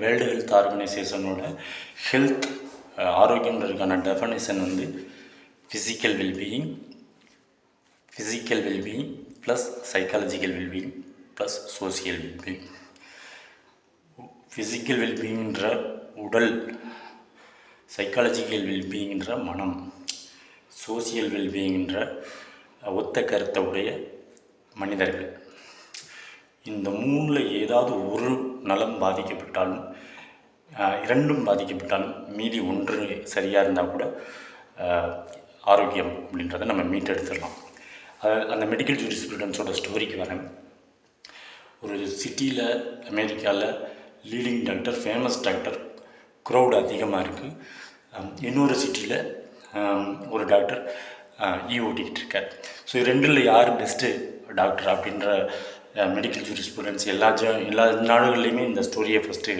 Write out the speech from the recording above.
World Health ஆர்கனைசேஷனோட health ஆரோக்கியன்றதுக்கான definition வந்து physical wellbeing plus psychological wellbeing plus social wellbeing. Physical வெல்பீயிங்ன்ற உடல், சைக்காலஜிக்கல் வெல்பீயிங்ன்ற மனம், சோசியல் வெல்பீயிங்ன்ற ஒத்த கருத்தை உடைய மனிதர்கள். இந்த மூணில் ஏதாவது ஒரு நலம் பாதிக்கப்பட்டாலும், இரண்டும் பாதிக்கப்பட்டாலும் மீதி ஒன்று சரியாக இருந்தால் கூட ஆரோக்கியம் அப்படின்றத நம்ம மீட்டெடுத்துடலாம். அந்த மெடிக்கல் ஜூரிஸ்ப்ரூடன்ஸோட ஸ்டோரிக்கு வரேன். ஒரு சிட்டியில், அமெரிக்காவில் leading doctor, famous doctor, crowd அதிகமாக இருக்குது. இன்னொரு சிட்டியில் ஒரு டாக்டர் ஓட்டிக்கிட்டு இருக்கார். ஸோ ரெண்டில் யார் பெஸ்ட்டு டாக்டர் அப்படின்ற மெடிக்கல் ஜூரிஸ்ப்ரூடன்ஸ் எல்லா நாடுகள்லேயுமே இந்த ஸ்டோரியை ஃபஸ்ட்டு